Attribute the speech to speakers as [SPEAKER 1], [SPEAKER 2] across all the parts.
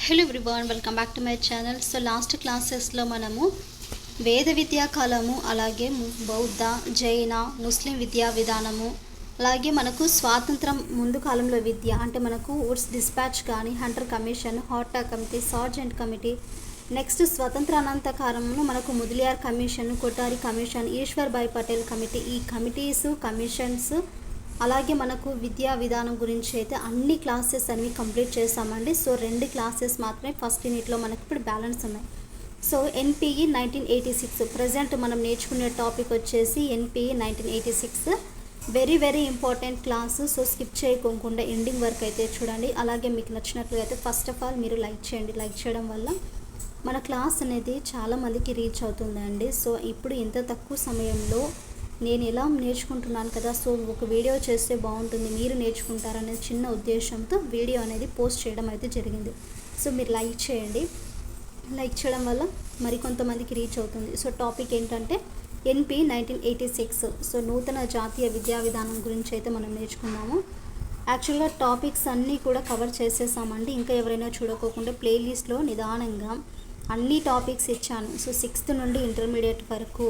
[SPEAKER 1] Hello everyone, welcome back to my channel. So last క్లాసెస్లో మనము వేద విద్యా కాలము, అలాగే బౌద్ధ, జైన, ముస్లిం విద్యా విధానము, అలాగే మనకు స్వాతంత్రం ముందు కాలంలో విద్య అంటే మనకు వుడ్స్ డిస్పాచ్ కానీ, హంటర్ కమిషన్, హాటా కమిటీ, సార్జెంట్ కమిటీ, నెక్స్ట్ స్వతంత్రానంత కాలంలో మనకు Mudaliar commission, Kothari commission, Ishwarbhai Patel committee, ఈ కమిటీస్, కమిషన్స్, అలాగే మనకు విద్యా విధానం గురించి అయితే అన్ని క్లాసెస్ అనేవి కంప్లీట్ చేసామండి. సో 2 క్లాసెస్ మాత్రమే ఫస్ట్ యూనిట్లో మనకి ఇప్పుడు బ్యాలెన్స్ ఉన్నాయి. సో ఎన్పిఈ 1986 ప్రజెంట్ మనం నేర్చుకునే టాపిక్ వచ్చేసి NPE 1986 very important class. So skip చేయకుండా ఎండింగ్ వరకు అయితే చూడండి. అలాగే మీకు నచ్చినట్లుగా అయితే ఫస్ట్ ఆఫ్ ఆల్ మీరు లైక్ చేయండి. లైక్ చేయడం వల్ల మన క్లాస్ అనేది చాలామందికి రీచ్ అవుతుందండి. సో ఇప్పుడు ఇంత తక్కువ సమయంలో నేను ఎలా నేర్చుకుంటున్నాను కదా, సో ఒక వీడియో చేస్తే బాగుంటుంది, మీరు నేర్చుకుంటారనే చిన్న ఉద్దేశంతో వీడియో అనేది పోస్ట్ చేయడం అయితే జరిగింది. సో మీరు లైక్ చేయండి. లైక్ చేయడం వల్ల మరికొంతమందికి రీచ్ అవుతుంది. సో టాపిక్ ఏంటంటే ఎన్పి 1986. సో నూతన జాతీయ విద్యా విధానం గురించి అయితే మనం నేర్చుకున్నాము. యాక్చువల్గా టాపిక్స్ అన్నీ కూడా కవర్ చేసేసామండి. ఇంకా ఎవరైనా చూడకోకుండా ప్లేలిస్ట్లో నిదానంగా అన్ని టాపిక్స్ ఇచ్చాను. సో 6th నుండి ఇంటర్మీడియట్ వరకు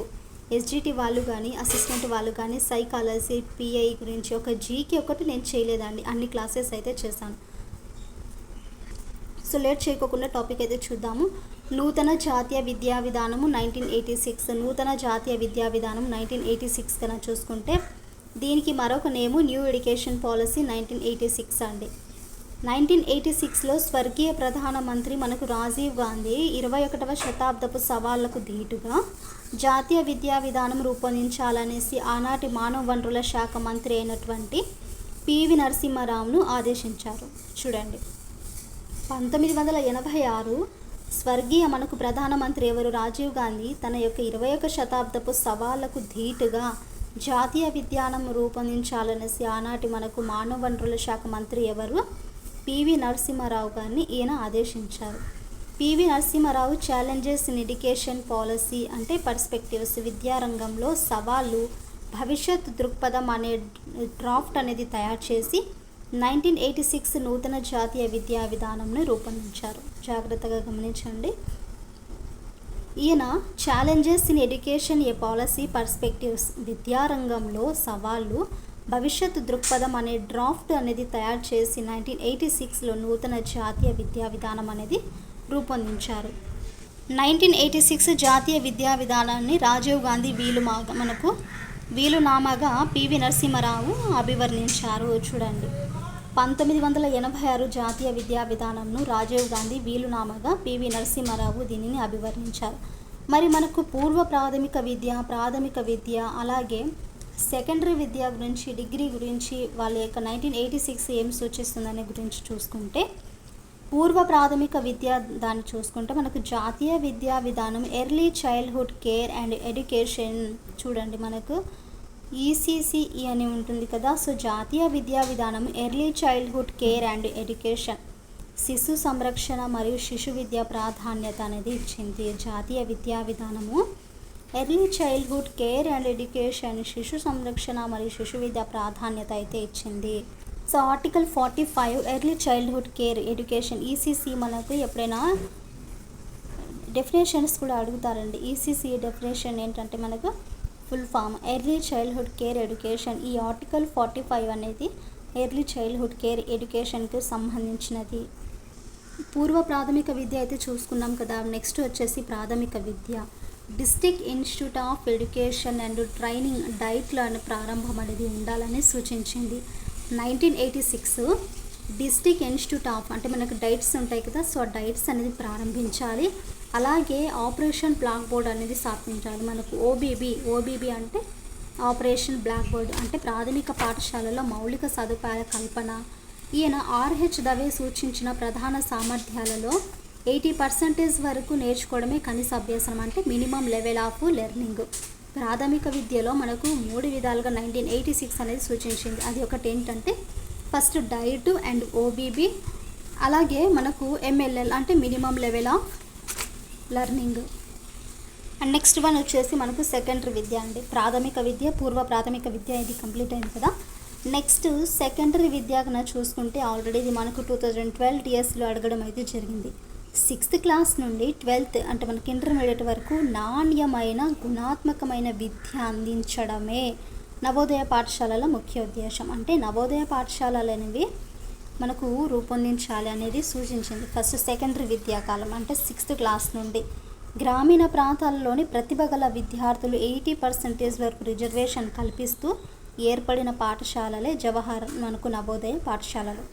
[SPEAKER 1] ఎస్జిటి వాళ్ళు కానీ, అసిస్టెంట్ వాళ్ళు కానీ, సైకాలజీ, పిఐ గురించి ఒక జీకే ఒకటి నేను చేయలేదండి. అన్ని క్లాసెస్ అయితే చేశాను. సో లేట్ చేయకోకుండా టాపిక్ అయితే చూద్దాము. నూతన జాతీయ విద్యా విధానము 1986. నూతన జాతీయ విద్యా విధానం 1986 కన్నా చూసుకుంటే దీనికి మరొక నేము న్యూ ఎడ్యుకేషన్ పాలసీ 1986 అండి. 1986లో స్వర్గీయ ప్రధానమంత్రి మనకు రాజీవ్ గాంధీ 21వ శతాబ్దపు సవాళ్లకు ధీటుగా జాతీయ విద్యా విధానం రూపొందించాలనేసి ఆనాటి మానవ వనరుల శాఖ మంత్రి అయినటువంటి పివి నరసింహారావును ఆదేశించారు. చూడండి, 1986 స్వర్గీయ మనకు ప్రధానమంత్రి ఎవరు, రాజీవ్ గాంధీ తన యొక్క 21వ శతాబ్దపు సవాళ్లకు ధీటుగా జాతీయ విద్యానం రూపొందించాలనేసి ఆనాటి మనకు మానవ వనరుల శాఖ మంత్రి ఎవరు, పివి నరసింహారావు గారిని ఈయన ఆదేశించారు. PV Narasimha Rao challenges in education policy అంటే పర్స్పెక్టివ్స్, విద్యారంగంలో సవాళ్ళు, భవిష్యత్ దృక్పథం అనే డ్రాఫ్ట్ అనేది తయారు చేసి 1986 నూతన జాతీయ విద్యా విధానంను రూపొందించారు. జాగ్రత్తగా గమనించండి. ఈయన challenges in education A policy perspectives, విద్యారంగంలో సవాళ్ళు, భవిష్యత్తు దృక్పథం అనే డ్రాఫ్ట్ అనేది తయారు చేసి 1986లో నూతన జాతీయ విద్యా విధానం అనేది రూపొందించారు. 1986 జాతీయ విద్యా విధానాన్ని రాజీవ్ గాంధీ వీలునామాగా పివి నరసింహారావు అభివర్ణించారు. చూడండి, 1986 జాతీయ విద్యా విధానంను రాజీవ్ గాంధీ వీలునామాగా పివి నరసింహారావు దీనిని అభివర్ణించారు. మరి మనకు పూర్వ ప్రాథమిక విద్య అలాగే సెకండరీ విద్య గురించి, డిగ్రీ గురించి వాళ్ళ యొక్క 1986 ఏం సూచిస్తుందనే గురించి చూసుకుంటే, పూర్వ ప్రాథమిక విద్య దాన్ని చూసుకుంటే మనకు జాతీయ విద్యా విధానం early childhood care and education. చూడండి, మనకు ఈసీసీఈ అని ఉంటుంది కదా. సో జాతీయ విద్యా విధానం early childhood care and education, శిశు సంరక్షణ మరియు శిశు విద్య ప్రాధాన్యత అనేది ఇచ్చింది. జాతీయ విద్యా విధానము early childhood care and education, శిశు సంరక్షణ మరియు శిశు విద్య ప్రాధాన్యత అయితే ఇచ్చింది. So article 45 early childhood care education ECC మనకు ఎప్పుడైనా డెఫినేషన్స్ కూడా అడుగుతారండి. ఈసీసీ డెఫినేషన్ ఏంటంటే మనకు full form early childhood care education. ఈ ఆర్టికల్ 45 అనేది ఎర్లీ చైల్డ్హుడ్ కేర్ ఎడ్యుకేషన్కి సంబంధించినది. పూర్వ ప్రాథమిక విద్య అయితే చూసుకున్నాం కదా. నెక్స్ట్ వచ్చేసి ప్రాథమిక విద్య. District institute of education and training డైట్ల ప్రారంభం అనేది ఉండాలని సూచించింది. 1986 డిస్ట్రిక్ట్ ఇన్స్టిట్యూట్ ఆఫ్ అంటే మనకు డైట్స్ ఉంటాయి కదా. సో ఆ డైట్స్ అనేది ప్రారంభించాలి. అలాగే ఆపరేషన్ బ్లాక్ బోర్డ్ అనేది స్థాపించాలి. మనకు ఓబీబీ అంటే ఆపరేషన్ బ్లాక్ బోర్డ్ అంటే ప్రాథమిక పాఠశాలలో మౌలిక సదుపాయాల కల్పన. ఈయన ఆర్హెచ్ దవే సూచించిన ప్రధాన సామర్థ్యాలలో 80% వరకు నేర్చుకోవడమే కనీస అభ్యాసం అంటే మినిమం లెవెల్ ఆఫ్ లెర్నింగ్. ప్రాథమిక విద్యలో మనకు 3 విధాలుగా 1986 అనేది సూచించింది. అది ఒకటి ఏంటంటే ఫస్ట్ డైట్ అండ్ ఓబీబీ, అలాగే మనకు ఎంఎల్ఎల్ అంటే minimum level of learning. And next one వచ్చేసి మనకు సెకండరీ విద్య అండి. ప్రాథమిక విద్య, పూర్వ ప్రాథమిక విద్య ఇది కంప్లీట్ అయింది కదా. నెక్స్ట్ సెకండరీ విద్య కన్నా చూసుకుంటే ఆల్రెడీ ఇది మనకు 2012 టీఎస్లో అడగడం అయితే జరిగింది. 6th క్లాస్ నుండి 12th అంటే మనకి ఇంటర్మీడియట్ వరకు నాణ్యమైన గుణాత్మకమైన విద్య అందించడమే నవోదయ పాఠశాలల ముఖ్య ఉద్దేశం. అంటే నవోదయ పాఠశాలలు అనేవి మనకు రూపొందించాలి అనేది సూచించింది. ఫస్ట్ సెకండరీ విద్యాకాలం అంటే 6th క్లాస్ నుండి గ్రామీణ ప్రాంతాలలోని ప్రతిభ గల విద్యార్థులు 80% వరకు రిజర్వేషన్ కల్పిస్తూ ఏర్పడిన పాఠశాలలే జవహర్ మనకు నవోదయ పాఠశాలలు.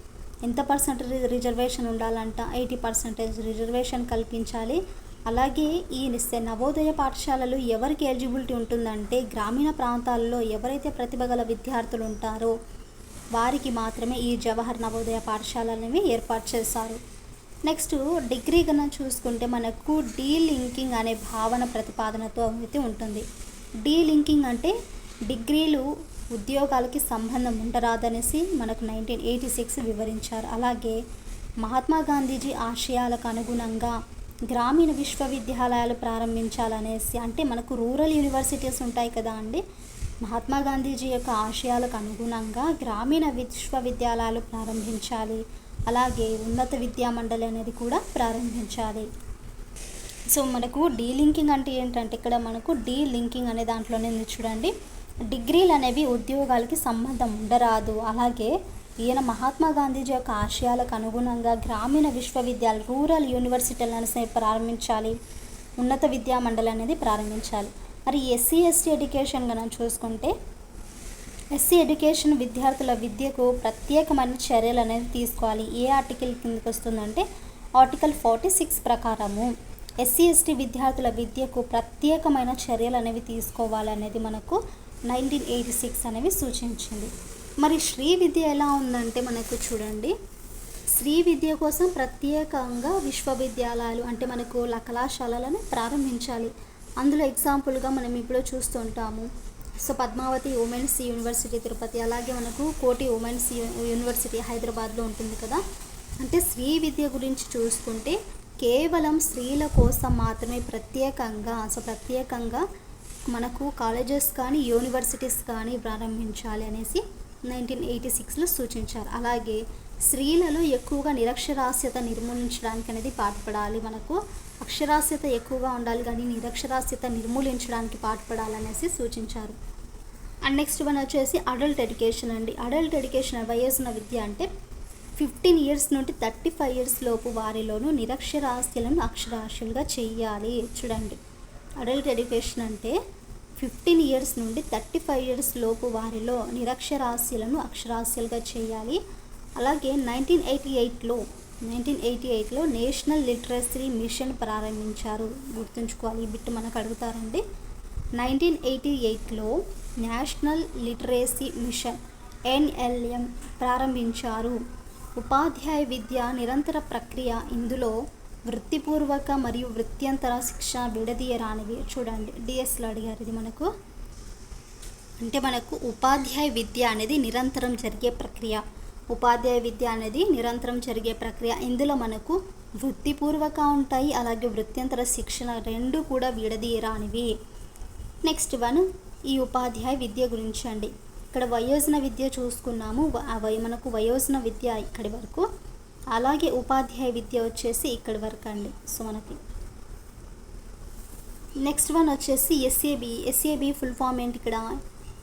[SPEAKER 1] ఎంత పర్సెంటేజ్ రిజర్వేషన్ ఉండాలంట? 80% రిజర్వేషన్ కల్పించాలి. అలాగే ఈ నవోదయ పాఠశాలలు ఎవరికి ఎలిజిబిలిటీ ఉంటుందంటే గ్రామీణ ప్రాంతాల్లో ఎవరైతే ప్రతిభ గల విద్యార్థులు ఉంటారో వారికి మాత్రమే ఈ జవహర్ నవోదయ పాఠశాలలని ఏర్పాటు చేశారు. నెక్స్ట్ డిగ్రీ కన్నా చూసుకుంటే మనకు డీలింకింగ్ అనే భావన ప్రతిపాదనతో అయితే ఉంటుంది. డీలింకింగ్ అంటే డిగ్రీలు ఉద్యోగాలకి సంబంధం ఉండరాదనేసి మనకు 1986 వివరించారు. అలాగే మహాత్మా గాంధీజీ ఆశయాలకు అనుగుణంగా గ్రామీణ విశ్వవిద్యాలయాలు ప్రారంభించాలనేసి, అంటే మనకు రూరల్ యూనివర్సిటీస్ ఉంటాయి కదా అండి, మహాత్మా గాంధీజీ యొక్క ఆశయాలకు అనుగుణంగా గ్రామీణ విశ్వవిద్యాలయాలు ప్రారంభించాలి. అలాగే ఉన్నత విద్యా మండలి అనేది కూడా ప్రారంభించాలి. సో మనకు డీలింకింగ్ అంటే ఏంటంటే ఇక్కడ మనకు డీలింకింగ్ అనే దాంట్లోనే చూడండి, డిగ్రీలు అనేవి ఉద్యోగాలకి సంబంధం ఉండరాదు. అలాగే ఈయన మహాత్మా గాంధీజీ యొక్క ఆశయాలకు అనుగుణంగా గ్రామీణ విశ్వవిద్యాలయాలు రూరల్ యూనివర్సిటీలను ప్రారంభించాలి, ఉన్నత విద్యా మండలి అనేది ప్రారంభించాలి. మరి ఎస్సీ ఎస్టీ ఎడ్యుకేషన్ కనుక చూసుకుంటే ఎస్సీ ఎడ్యుకేషన్ విద్యార్థుల విద్యకు ప్రత్యేకమైన చర్యలు అనేది తీసుకోవాలి. ఏ ఆర్టికల్ కిందకి వస్తుందంటే ఆర్టికల్ 46 ప్రకారము ఎస్సీ ఎస్టీ విద్యార్థుల విద్యకు ప్రత్యేకమైన చర్యలు అనేవి తీసుకోవాలనేది మనకు 1986 అనేవి సూచించింది. మరి శ్రీ విద్య ఎలా ఉందంటే మనకు చూడండి, శ్రీ విద్య కోసం ప్రత్యేకంగా విశ్వవిద్యాలయాలు అంటే మనకు కళాశాలలను ప్రారంభించాలి. అందులో ఎగ్జాంపుల్గా మనం ఇప్పుడు చూస్తుంటాము. So Padmavati women's university Tirupati, అలాగే మనకు కోటి ఉమెన్స్ యూనివర్సిటీ హైదరాబాద్లో ఉంటుంది కదా. అంటే స్త్రీ విద్య గురించి చూసుకుంటే కేవలం స్త్రీల కోసం మాత్రమే ప్రత్యేకంగా మనకు కాలేజెస్ కానీ యూనివర్సిటీస్ కానీ ప్రారంభించాలి అనేసి 1986లో సూచించారు. అలాగే స్త్రీలలో ఎక్కువగా నిరక్షరాస్యత నిర్మూలించడానికి అనేది పాటుపడాలి. మనకు అక్షరాస్యత ఎక్కువగా ఉండాలి కానీ నిరక్షరాస్యత నిర్మూలించడానికి పాటుపడాలనేసి సూచించారు. అండ్ నెక్స్ట్ వన్ వచ్చేసి అడల్ట్ ఎడ్యుకేషన్ అండి. అడల్ట్ ఎడ్యుకేషన్ వయోజన విద్య అంటే 15 years నుండి 35 years లోపు వారిలోనూ నిరక్షరాస్యులను అక్షరాస్యులుగా చేయాలి. చూడండి, అడల్ట్ ఎడ్యుకేషన్ అంటే 15 years నుండి 35 years లోపు వారిలో నిరక్షరాస్యులను అక్షరాస్యులుగా చేయాలి. అలాగే 1988లో నేషనల్ లిటరసీ మిషన్ ప్రారంభించారు. గుర్తుంచుకోవాలి, ఈ బిట్ మనకు అడుగుతారండి. 1988లో నేషనల్ లిటరసీ మిషన్ NLM ప్రారంభించారు. ఉపాధ్యాయ విద్య నిరంతర ప్రక్రియ. ఇందులో వృత్తిపూర్వక మరియు వృత్యంతర శిక్ష విడదీయరానివి. చూడండి, డిఎస్లో అడిగారు ఇది మనకు. అంటే మనకు ఉపాధ్యాయ విద్య అనేది నిరంతరం జరిగే ప్రక్రియ. ఉపాధ్యాయ విద్య అనేది నిరంతరం జరిగే ప్రక్రియ. ఇందులో మనకు వృత్తిపూర్వక ఉంటాయి, అలాగే వృత్యంతర శిక్షణ రెండు కూడా విడదీయరానివి. నెక్స్ట్ వన్ ఈ ఉపాధ్యాయ విద్య గురించి అండి. ఇక్కడ వయోజన విద్య చూసుకున్నాము, మనకు వయోజన విద్య ఇక్కడి వరకు, అలాగే ఉపాధ్యాయ విద్య వచ్చేసి ఇక్కడి వరకు అండి. సో మనకి నెక్స్ట్ వన్ వచ్చేసి ఎస్ఏబి ఫుల్ ఫామ్ ఏంటి? ఇక్కడ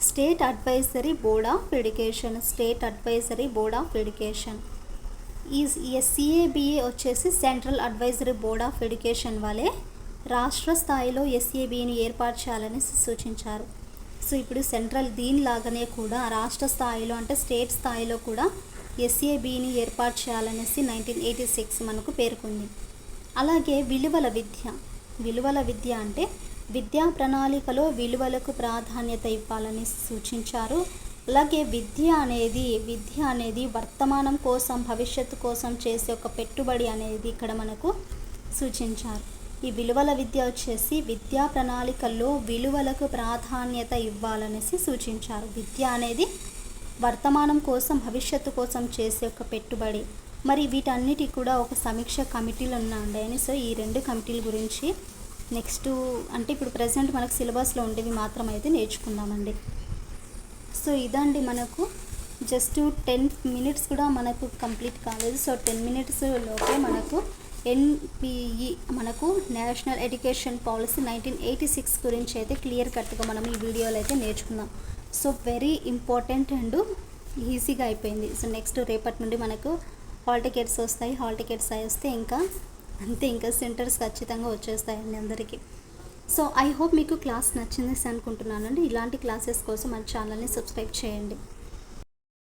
[SPEAKER 1] state advisory board of education. State advisory board of education. ఈ ఎస్ఏబిఏ వచ్చేసి central advisory board of education వలె రాష్ట్ర స్థాయిలో ఎస్ఏబిని ఏర్పాటు చేయాలని సూచించారు. సో ఇప్పుడు సెంట్రల్ దీనిలాగానే కూడా రాష్ట్ర స్థాయిలో అంటే స్టేట్ స్థాయిలో కూడా ఎస్ఏబిని ఏర్పాటు చేయాలనేసి 1986 మనకు పేర్కొంది. అలాగే విలువల విద్య అంటే విద్యా ప్రణాళికలో విలువలకు ప్రాధాన్యత ఇవ్వాలని సూచించారు. అలాగే విద్య అనేది వర్తమానం కోసం భవిష్యత్తు కోసం చేసే ఒక పెట్టుబడి అనేది ఇక్కడ మనకు సూచించారు. ఈ విలువల విద్య వచ్చేసి విద్యా ప్రణాళికల్లో విలువలకు ప్రాధాన్యత ఇవ్వాలనేసి సూచించారు. విద్య అనేది వర్తమానం కోసం భవిష్యత్తు కోసం చేసే ఒక పెట్టుబడి. మరి వీటన్నిటి కూడా ఒక సమీక్ష కమిటీలు ఉన్నాయండి. సో ఈ రెండు కమిటీల గురించి నెక్స్ట్ అంటే ఇప్పుడు ప్రజెంట్ మనకు సిలబస్లో ఉండేవి మాత్రం అయితే నేర్చుకుందామండి. సో ఇదండి మనకు జస్ట్ 10 మినిట్స్ కూడా మనకు కంప్లీట్ కాలేదు. సో 10 మినిట్స్ లోపే మనకు ఎన్పిఈ మనకు నేషనల్ ఎడ్యుకేషన్ పాలసీ 1986 గురించి అయితే క్లియర్ కట్గా మనం ఈ వీడియోలో అయితే నేర్చుకుందాం. సో వెరీ ఇంపార్టెంట్ అండ్ ఈజీగా అయిపోయింది. సో నెక్స్ట్ రేపటి నుండి మనకు హాల్ టికెట్స్ వస్తాయి. హాల్ టికెట్స్ వస్తే ఇంకా అంతే, ఇంకా సెంటర్స్ ఖచ్చితంగా వచ్చేస్తాయండి అందరికీ. సో ఐ హోప్ మీకు క్లాస్ నచ్చింది అనుకుంటున్నానండి. ఇలాంటి క్లాసెస్ కోసం మన ఛానల్ని సబ్స్క్రైబ్ చేయండి.